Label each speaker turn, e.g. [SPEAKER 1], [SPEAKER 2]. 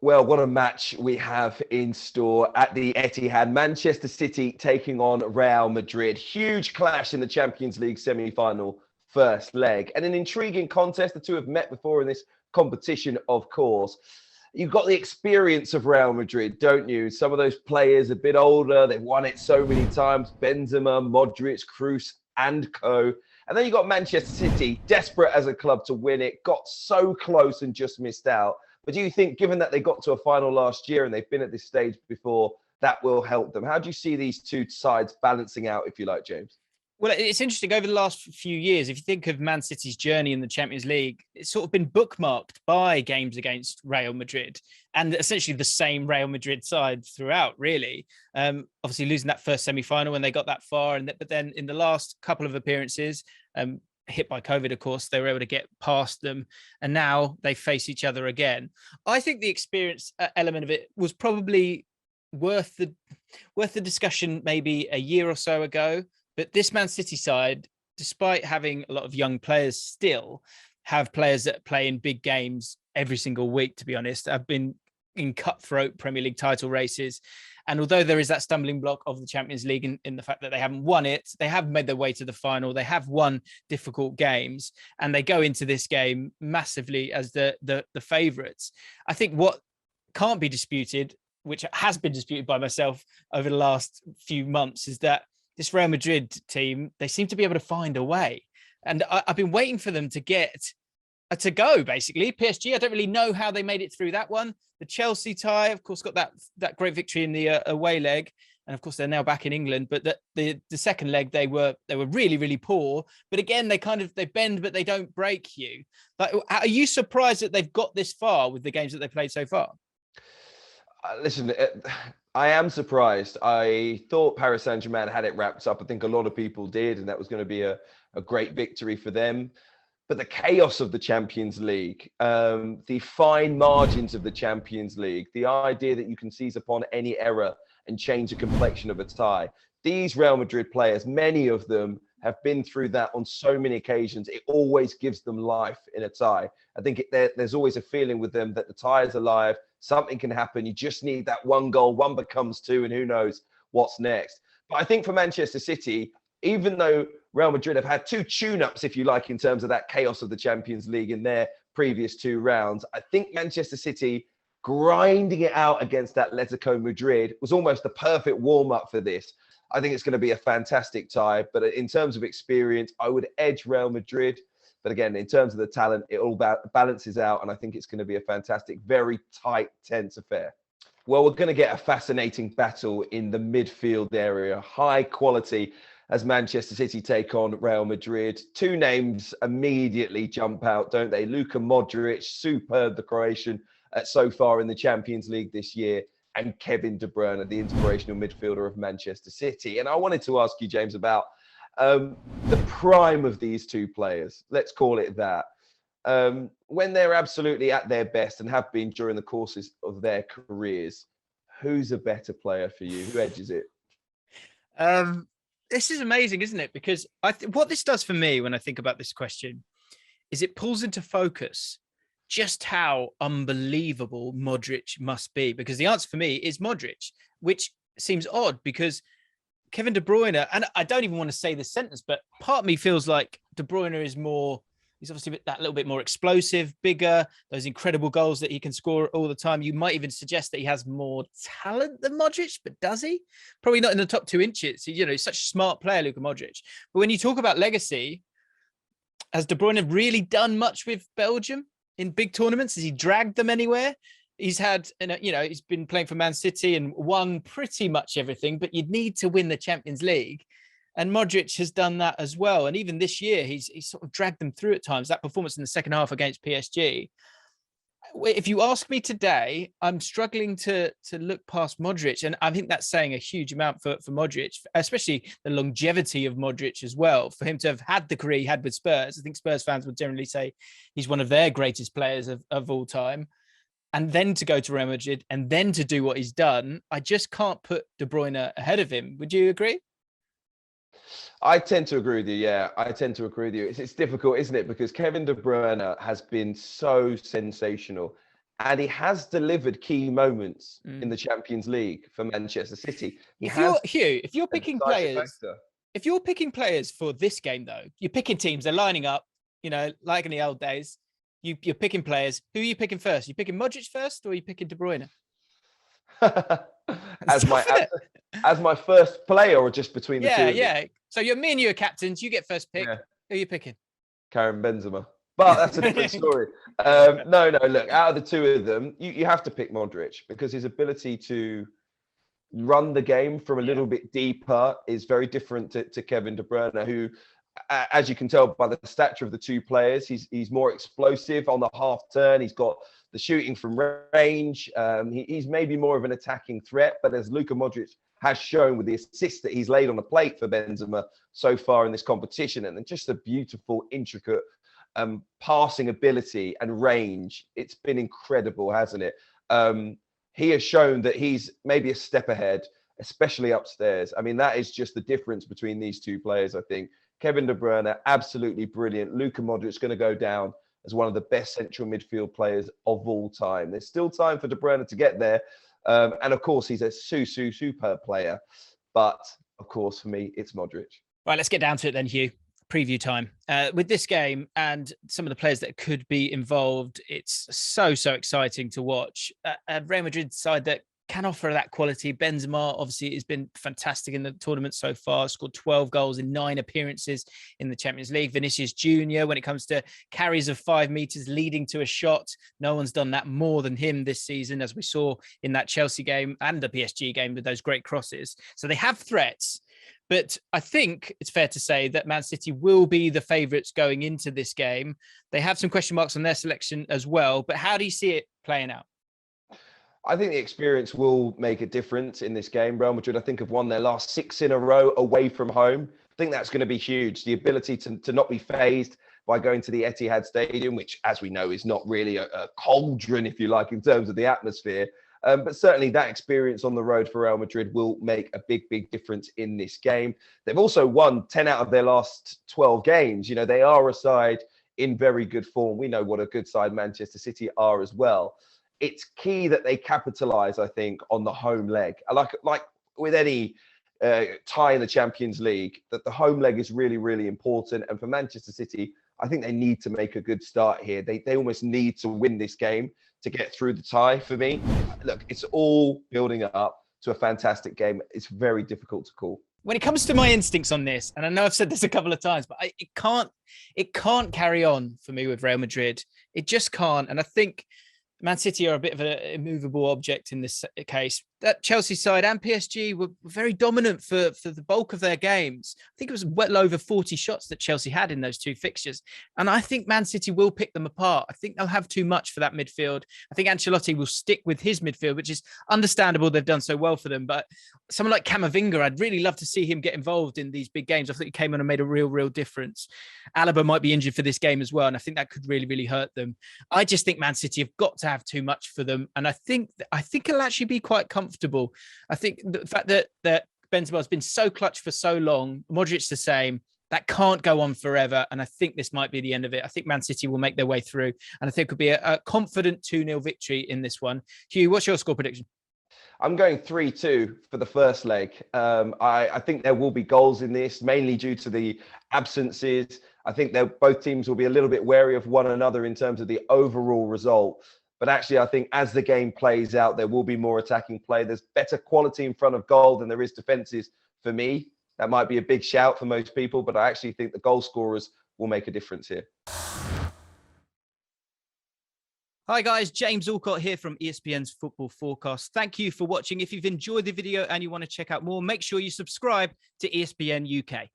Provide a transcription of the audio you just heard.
[SPEAKER 1] Well, what a match we have in store at the Etihad. Manchester City taking on Real Madrid. Huge clash in the Champions League semi-final first leg. And an intriguing contest. The two have met before in this competition, of course. You've got the experience of Real Madrid, don't you? Some of those players a bit older. They've won it so many times. Benzema, Modric, Kroos and co. And then you've got Manchester City, desperate as a club to win it. Got so close and just missed out. But do you think, given that they got to a final last year and they've been at this stage before, that will help them? How do you see these two sides balancing out, if you like, James?
[SPEAKER 2] Well, it's interesting. Over the last few years, if you think of Man City's journey in the Champions League, it's sort of been bookmarked by games against Real Madrid and essentially the same Real Madrid side throughout, really. Obviously, losing that first semi-final when they got that far. But then in the last couple of appearances, hit by COVID, of course, they were able to get past them. And now they face each other again. I think the experience element of it was probably worth the discussion maybe a year or so ago. But this Man City side, despite having a lot of young players, still have players that play in big games every single week, to be honest. I've been in cutthroat Premier League title races. And although there is that stumbling block of the Champions League in the fact that they haven't won it, they have made their way to the final. They have won difficult games and they go into this game massively as the favourites. I think what can't be disputed, which has been disputed by myself over the last few months, is that this Real Madrid team, they seem to be able to find a way. And I've been waiting for them to go, basically. PSG, I don't really know how they made it through that one. The Chelsea tie, of course, got that great victory in the away leg. And of course, they're now back in England. But the second leg, they were really, really poor. But again, they bend, but they don't break you. Like, are you surprised that they've got this far with the games that they've played so far?
[SPEAKER 1] Listen, I am surprised. I thought Paris Saint-Germain had it wrapped up. I think a lot of people did, and that was going to be a great victory for them. But the chaos of the Champions League, the fine margins of the Champions League, the idea that you can seize upon any error and change the complexion of a tie. These Real Madrid players, many of them have been through that on so many occasions. It always gives them life in a tie. I think there's always a feeling with them that the tie is alive. Something can happen. You just need that one goal. One becomes two, and who knows what's next. But I think for Manchester City, even though Real Madrid have had two tune-ups, if you like, in terms of that chaos of the Champions League in their previous two rounds, I think Manchester City grinding it out against Atletico Madrid was almost the perfect warm-up for this. I think it's going to be a fantastic tie. But in terms of experience, I would edge Real Madrid. But again, in terms of the talent, it all balances out. And I think it's going to be a fantastic, very tight, tense affair. Well, we're going to get a fascinating battle in the midfield area. High quality as Manchester City take on Real Madrid. Two names immediately jump out, don't they? Luka Modric, superb, the Croatian, so far in the Champions League this year. And Kevin De Bruyne, the inspirational midfielder of Manchester City. And I wanted to ask you, James, about the prime of these two players. Let's call it that. When they're absolutely at their best and have been during the courses of their careers, who's a better player for you? Who edges it?
[SPEAKER 2] This is amazing, isn't it? Because what this does for me when I think about this question is it pulls into focus just how unbelievable Modric must be. Because the answer for me is Modric, which seems odd because Kevin De Bruyne, and I don't even want to say this sentence, but part of me feels like De Bruyne is he's obviously that little bit more explosive, bigger, those incredible goals that he can score all the time. You might even suggest that he has more talent than Modric, but does he? Probably not in the top 2 inches. He's such a smart player, Luka Modric. But when you talk about legacy, has De Bruyne really done much with Belgium in big tournaments? Has he dragged them anywhere? He's had, he's been playing for Man City and won pretty much everything, but you'd need to win the Champions League. And Modric has done that as well. And even this year, he's sort of dragged them through at times. That performance in the second half against PSG. If you ask me today, I'm struggling to look past Modric. And I think that's saying a huge amount for Modric, especially the longevity of Modric as well. For him to have had the career he had with Spurs, I think Spurs fans would generally say he's one of their greatest players of all time. And then to go to Real Madrid and then to do what he's done, I just can't put De Bruyne ahead of him. Would you agree?
[SPEAKER 1] I tend to agree with you. Yeah, I tend to agree with you. It's difficult, isn't it? Because Kevin De Bruyne has been so sensational and he has delivered key moments in the Champions League for Manchester City.
[SPEAKER 2] If you're picking players,
[SPEAKER 1] factor.
[SPEAKER 2] if you're picking players for this game, though, you're picking teams, they're lining up, you know, like in the old days. You're picking players. Who are you picking first? You picking Modric first, or are you picking De Bruyne?
[SPEAKER 1] as my first player, or just between the two?
[SPEAKER 2] Yeah. So me and you are captains. You get first pick.
[SPEAKER 1] Yeah.
[SPEAKER 2] Who are you picking?
[SPEAKER 1] Karim Benzema. But that's a different story. No. Look, out of the two of them, you have to pick Modric, because his ability to run the game from a little bit deeper is very different to Kevin De Bruyne, who, as you can tell by the stature of the two players, he's more explosive on the half turn. He's got the shooting from range. He's maybe more of an attacking threat, but as Luka Modric has shown with the assists that he's laid on the plate for Benzema so far in this competition, and then just the beautiful, intricate passing ability and range, it's been incredible, hasn't it? He has shown that he's maybe a step ahead, especially upstairs. I mean, that is just the difference between these two players, I think. Kevin De Bruyne, absolutely brilliant. Luka Modric is going to go down as one of the best central midfield players of all time. There's still time for De Bruyne to get there. And of course, he's a superb player. But of course, for me, it's Modric.
[SPEAKER 2] Right, let's get down to it then, Hugh. Preview time. With this game and some of the players that could be involved, it's so exciting to watch. A Real Madrid side that can offer that quality. Benzema obviously has been fantastic in the tournament so far, scored 12 goals in 9 appearances in the Champions League. Vinicius Jr., when it comes to carries of 5 meters leading to a shot, no one's done that more than him this season, as we saw in that Chelsea game and the PSG game with those great crosses. So they have threats, but I think it's fair to say that Man City will be the favourites going into this game. They have some question marks on their selection as well, but how do you see it playing out?
[SPEAKER 1] I think the experience will make a difference in this game. Real Madrid, I think, have won their last 6 in a row away from home. I think that's going to be huge. The ability to not be phased by going to the Etihad Stadium, which, as we know, is not really a cauldron, if you like, in terms of the atmosphere. But certainly that experience on the road for Real Madrid will make a big difference in this game. They've also won 10 out of their last 12 games. You know, they are a side in very good form. We know what a good side Manchester City are as well. It's key that they capitalise, I think, on the home leg. Like with any tie in the Champions League, that the home leg is really important. And for Manchester City, I think they need to make a good start here. They almost need to win this game to get through the tie for me. Look, it's all building up to a fantastic game. It's very difficult to call.
[SPEAKER 2] When it comes to my instincts on this, and I know I've said this a couple of times, but it can't carry on for me with Real Madrid. It just can't. And I think Man City are a bit of an immovable object in this case. That Chelsea side and PSG were very dominant for the bulk of their games. I think it was well over 40 shots that Chelsea had in those 2 fixtures. And I think Man City will pick them apart. I think they'll have too much for that midfield. I think Ancelotti will stick with his midfield, which is understandable. They've done so well for them. But someone like Camavinga, I'd really love to see him get involved in these big games. I think he came on and made a real difference. Alaba might be injured for this game as well. And I think that could really hurt them. I just think Man City have got to have too much for them. And I think it'll actually be quite comfortable. I think the fact that Benzema has been so clutch for so long, Modric's the same, that can't go on forever. And I think this might be the end of it. I think Man City will make their way through. And I think it could be a confident 2-0 victory in this one. Hugh, what's your score prediction?
[SPEAKER 1] I'm going 3-2 for the first leg. I think there will be goals in this, mainly due to the absences. I think both teams will be a little bit wary of one another in terms of the overall result. But actually, I think as the game plays out, there will be more attacking play. There's better quality in front of goal than there is defences for me. That might be a big shout for most people, but I actually think the goal scorers will make a difference here.
[SPEAKER 2] Hi guys, James Allcott here from ESPN's Football Forecast. Thank you for watching. If you've enjoyed the video and you want to check out more, make sure you subscribe to ESPN UK.